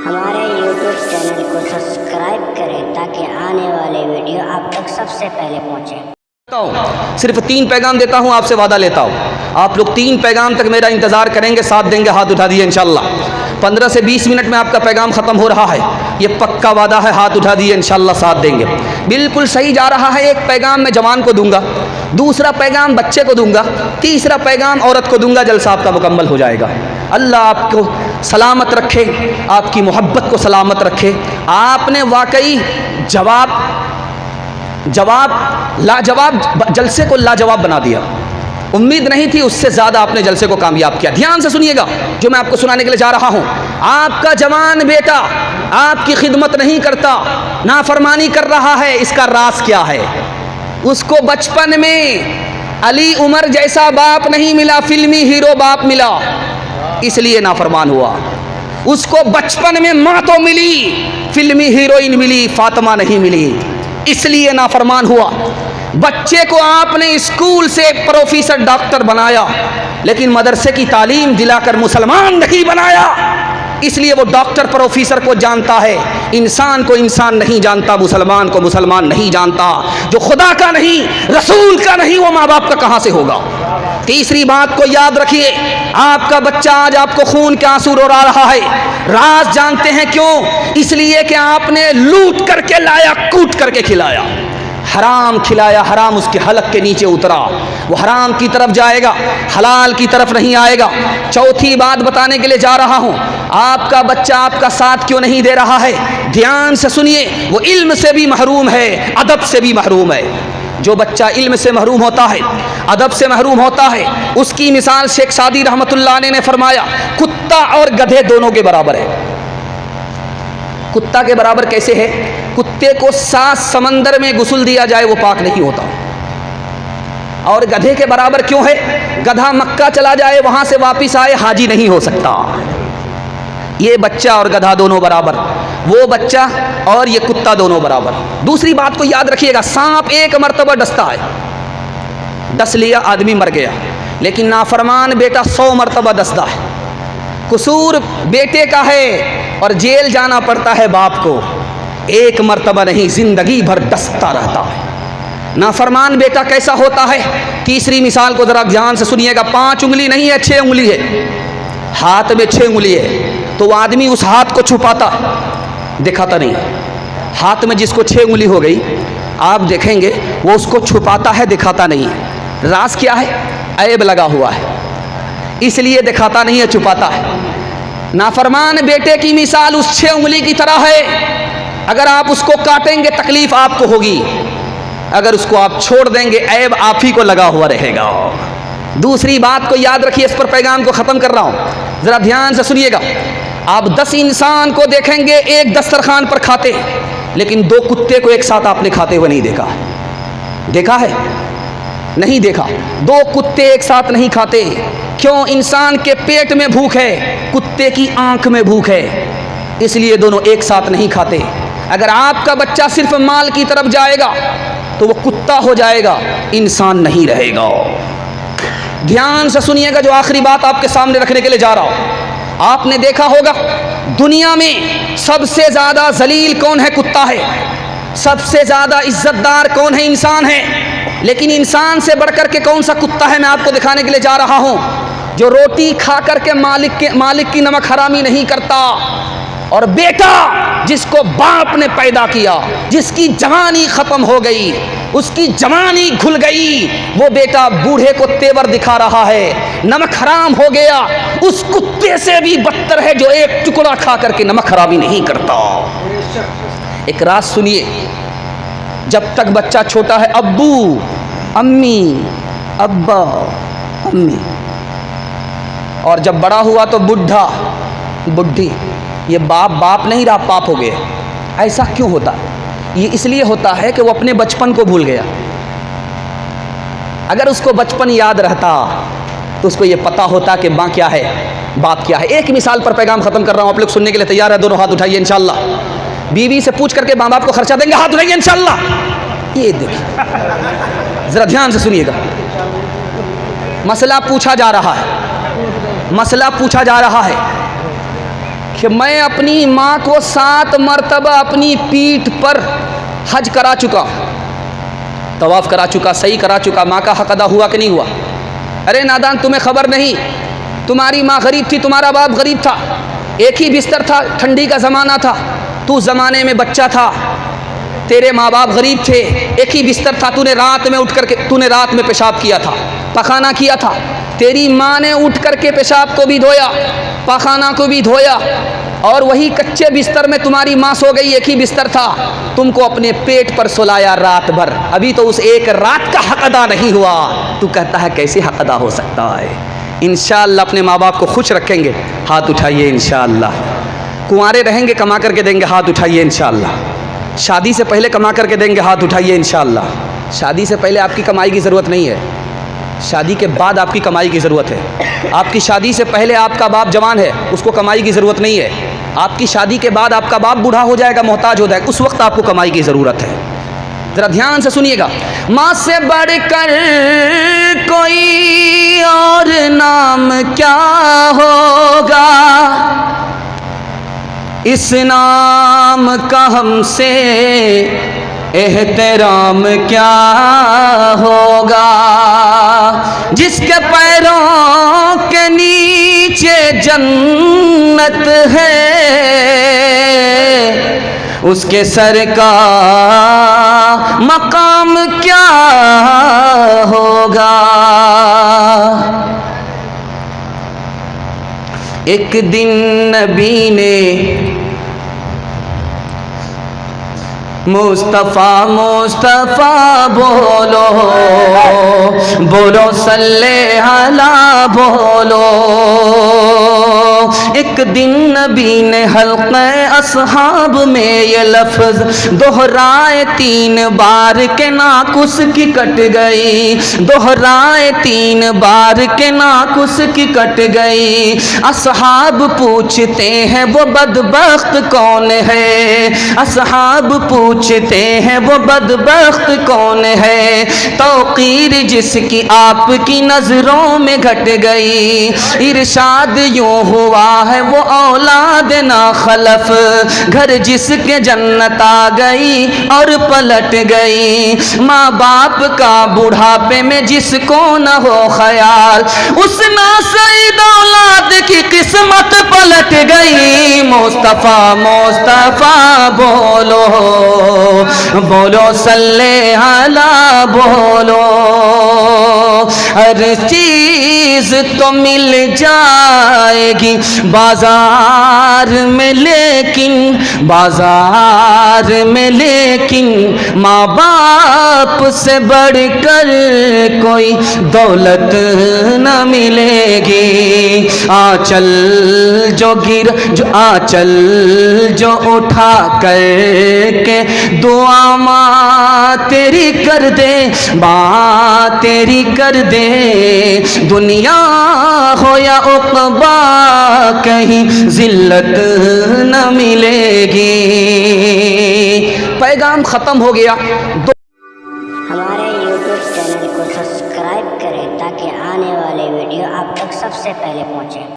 ہمارے YouTube channel کو subscribe کریں تاکہ آنے والے ویڈیو آپ تک سب سے پہلے پہنچیں۔ صرف 3 پیغام دیتا ہوں، آپ سے وعدہ لیتا ہوں، آپ لوگ 3 پیغام تک میرا انتظار کریں گے، ساتھ دیں گے، ہاتھ اٹھا دیے انشاءاللہ۔ 15 سے 20 منٹ میں آپ کا پیغام ختم ہو رہا ہے، یہ پکا وعدہ ہے، ہاتھ اٹھا دیے انشاءاللہ، ساتھ دیں گے۔ بالکل صحیح جا رہا ہے۔ ایک پیغام میں جوان کو دوں گا، دوسرا پیغام بچے کو دوں گا، تیسرا پیغام عورت کو دوں گا، جلسہ آپ کا مکمل ہو جائے گا۔ اللہ آپ کو سلامت رکھے، آپ کی محبت کو سلامت رکھے۔ آپ نے واقعی لاجواب جلسے کو لاجواب بنا دیا، امید نہیں تھی، اس سے زیادہ آپ نے جلسے کو کامیاب کیا۔ دھیان سے سنیے گا جو میں آپ کو سنانے کے لیے جا رہا ہوں۔ آپ کا جوان بیٹا آپ کی خدمت نہیں کرتا، نافرمانی کر رہا ہے، اس کا راز کیا ہے؟ اس کو بچپن میں علی عمر جیسا باپ نہیں ملا، فلمی ہیرو باپ ملا، اس لیے نافرمان ہوا۔ اس کو بچپن میں ماں تو ملی، فلمی ہیروئن ملی، فاطمہ نہیں ملی، اس لیے نافرمان ہوا۔ بچے کو آپ نے اسکول سے پروفیسر ڈاکٹر بنایا، لیکن مدرسے کی تعلیم دلا کر مسلمان نہیں بنایا، اس لیے وہ ڈاکٹر پروفیسر کو جانتا ہے، انسان کو انسان نہیں جانتا، مسلمان کو مسلمان نہیں جانتا۔ جو خدا کا نہیں، رسول کا نہیں، وہ ماں باپ کا کہاں سے ہوگا؟ تیسری بات کو یاد رکھیے، آپ کا بچہ آج آپ کو خون کے آنسو رلا رہا ہے، راز جانتے ہیں کیوں؟ اس لیے کہ آپ نے لوٹ کر کے لایا، کوٹ کر کے کھلایا، حرام کھلایا، حرام اس کے حلق کے نیچے اترا، وہ حرام کی طرف جائے گا، حلال کی طرف نہیں آئے گا۔ چوتھی بات بتانے کے لیے جا رہا ہوں، آپ کا بچہ آپ کا ساتھ کیوں نہیں دے رہا ہے؟ دھیان سے سنیے، وہ علم سے بھی محروم ہے، ادب سے بھی محروم ہے۔ جو بچہ علم سے محروم ہوتا ہے، ادب سے محروم ہوتا ہے، اس کی مثال شیخ سعدی رحمۃ اللہ علیہ نے فرمایا، کتا اور گدھے دونوں کے برابر ہے۔ کتا کے برابر کیسے ہے؟ کتے کو 7 سمندر میں غسل دیا جائے وہ پاک نہیں ہوتا، اور گدھے کے برابر کیوں ہے؟ گدھا مکہ چلا جائے، وہاں سے واپس آئے، حاجی نہیں ہو سکتا۔ یہ بچہ اور گدھا دونوں برابر، وہ بچہ اور یہ کتا دونوں برابر۔ دوسری بات کو یاد رکھیے گا، سانپ 1 مرتبہ ڈستا ہے، ڈس لیا آدمی مر گیا، لیکن نافرمان بیٹا 100 مرتبہ ڈستا ہے۔ قصور بیٹے کا ہے اور جیل جانا پڑتا ہے باپ کو، 1 مرتبہ نہیں، زندگی بھر ڈستا رہتا ہے۔ نافرمان بیٹا کیسا ہوتا ہے؟ تیسری مثال کو ذرا دھیان سے سنیے گا، 5 انگلی نہیں ہے، 6 انگلی ہے، ہاتھ میں 6 انگلی ہے، تو وہ آدمی اس ہاتھ کو چھپاتا، دکھاتا نہیں۔ ہاتھ میں جس کو 6 انگلی ہو گئی، آپ دیکھیں گے وہ اس کو چھپاتا ہے، دکھاتا نہیں۔ راز کیا ہے؟ عیب لگا ہوا ہے، اس لیے دکھاتا نہیں ہے، چھپاتا ہے۔ نافرمان بیٹے کی مثال اس 6 انگلی کی طرح ہے، اگر آپ اس کو کاٹیں گے تکلیف آپ کو ہوگی، اگر اس کو آپ چھوڑ دیں گے عیب آپ ہی کو لگا ہوا رہے گا۔ دوسری بات کو یاد رکھیے، اس پر پیغام کو ختم کر رہا ہوں، ذرا دھیان سے سنیے گا۔ آپ 10 انسان کو دیکھیں گے ایک دسترخوان پر کھاتے، لیکن 2 کتے کو ایک ساتھ آپ نے کھاتے ہوئے نہیں دیکھا۔ دیکھا ہے؟ نہیں دیکھا۔ 2 کتے ایک ساتھ نہیں کھاتے، کیوں؟ انسان کے پیٹ میں بھوک ہے، کتے کی آنکھ میں بھوک ہے، اس لیے دونوں ایک ساتھ نہیں کھاتے۔ اگر آپ کا بچہ صرف مال کی طرف جائے گا تو وہ کتا ہو جائے گا، انسان نہیں رہے گا۔ دھیان سے سنیے گا جو آخری بات آپ کے سامنے رکھنے کے لیے جا رہا ہوں۔ آپ نے دیکھا ہوگا دنیا میں سب سے زیادہ ذلیل کون ہے؟ کتا ہے۔ سب سے زیادہ عزت دار کون ہے؟ انسان ہے۔ لیکن انسان سے بڑھ کر کے کون سا کتا ہے؟ میں آپ کو دکھانے کے لیے جا رہا ہوں، جو روٹی کھا کر کے مالک کی نمک حرامی نہیں کرتا، اور بیٹا جس کو باپ نے پیدا کیا، جس کی جوانی ختم ہو گئی، اس کی جوانی گھل گئی، وہ بیٹا بوڑھے کو تیور دکھا رہا ہے، نمک حرام ہو گیا، اس کتے سے بھی بدتر ہے جو ایک ٹکڑا کھا کر کے نمک حرامی نہیں کرتا۔ ایک راز سنیے، جب تک بچہ چھوٹا ہے ابو، امی، ابا، امی، اور جب بڑا ہوا تو بڈھا، بڈھی، یہ باپ نہیں رہا، پاپ ہو گیا۔ ایسا کیوں ہوتا؟ یہ اس لیے ہوتا ہے کہ وہ اپنے بچپن کو بھول گیا۔ اگر اس کو بچپن یاد رہتا تو اس کو یہ پتا ہوتا کہ ماں کیا ہے، باپ کیا ہے۔ ایک مثال پر پیغام ختم کر رہا ہوں، آپ لوگ سننے کے لیے تیار ہے؟ دونوں ہاتھ اٹھائیے انشاءاللہ۔ بیوی سے پوچھ کر کے ماں باپ کو خرچہ دیں گے؟ ہاتھ اٹھائیے انشاءاللہ۔ یہ دیکھیں، ذرا دھیان سے سنیے گا، مسئلہ پوچھا جا رہا ہے، مسئلہ پوچھا جا رہا ہے۔ کہ میں اپنی ماں کو 7 مرتبہ اپنی پیٹھ پر حج کرا چکا، طواف کرا چکا، صحیح کرا چکا، ماں کا حق ادا ہوا کہ نہیں ہوا؟ ارے نادان، تمہیں خبر نہیں، تمہاری ماں غریب تھی، تمہارا باپ غریب تھا، ایک ہی بستر تھا، ٹھنڈی کا زمانہ تھا، تو زمانے میں بچہ تھا، تیرے ماں باپ غریب تھے، ایک ہی بستر تھا، تو نے رات میں پیشاب کیا تھا، پخانہ کیا تھا، تیری ماں نے اٹھ کر کے پیشاب کو بھی دھویا، پخانہ کو بھی دھویا، اور وہی کچے بستر میں تمہاری ماں سو گئی، ایک ہی بستر تھا، تم کو اپنے پیٹ پر سلایا رات بھر، ابھی تو اس ایک رات کا حق ادا نہیں ہوا، تو کہتا ہے کیسے حق ادا ہو سکتا ہے؟ انشاءاللہ اپنے ماں باپ کو خوش رکھیں گے، ہاتھ اٹھائیے انشاءاللہ۔ کنوارے رہیں گے کما کر کے دیں گے، ہاتھ اٹھائیے انشاءاللہ۔ شادی سے پہلے کما کر کے دیں گے، ہاتھ اٹھائیے انشاءاللہ۔ شادی سے پہلے آپ کی کمائی کی ضرورت نہیں ہے، شادی کے بعد آپ کی کمائی کی ضرورت ہے۔ آپ کی شادی سے پہلے آپ کا باپ جوان ہے، اس کو کمائی کی ضرورت نہیں ہے۔ آپ کی شادی کے بعد آپ کا باپ بوڑھا ہو جائے گا، محتاج ہو جائے گا، اس وقت آپ کو کمائی کی ضرورت ہے۔ ذرا دھیان سے سنیے گا، ماں سے بڑھ کر کوئی اور نام کیا ہوگا، اس نام کا ہم سے احترام کیا ہوگا، جس کے پیروں کے نیچے جنت ہے، اس کے سر کا مقام کیا ہوگا۔ ایک دن نبی نے مصطفیٰ مصطفیٰ بولو، بولو صلی علی بولو، ایک دن نبی نے حلقہ اصحاب میں یہ لفظ دہرائے 3 بار کہ ناقص کی کٹ گئی، دہرائے 3 بار کہ ناقص کی کٹ گئی۔ اصحاب پوچھتے ہیں وہ بدبخت کون ہے، اصحاب پوچھتے ہیں وہ بدبخت کون ہے، توقیر جس کی آپ کی نظروں میں گھٹ گئی، ارشاد یوں ہوا ہے وہ اولاد نا خلف، گھر جس کے جنت آ گئی اور پلٹ گئی، ماں باپ کا بڑھاپے میں جس کو نہ ہو خیال، اس ناسعید اولاد کی قسمت پلٹ گئی۔ مصطفیٰ مصطفیٰ بولو، بولو صلی علی بولو، ہر چیز تو مل جائے گی بازار میں، لیکن بازار میں لیکن ماں باپ سے بڑھ کر کوئی دولت نہ ملے گی۔ آنچل جو آنچل جو اٹھا کر کے دعا ماں تیری کر دے، ماں تیری کر دے، دنیا ہو یا عقبہ کہیں ذلت نہ ملے گی۔ پیغام ختم ہو گیا۔ ہمارے YouTube چینل کو سبسکرائب کریں تاکہ آنے والے ویڈیو آپ تک سب سے پہلے پہنچے۔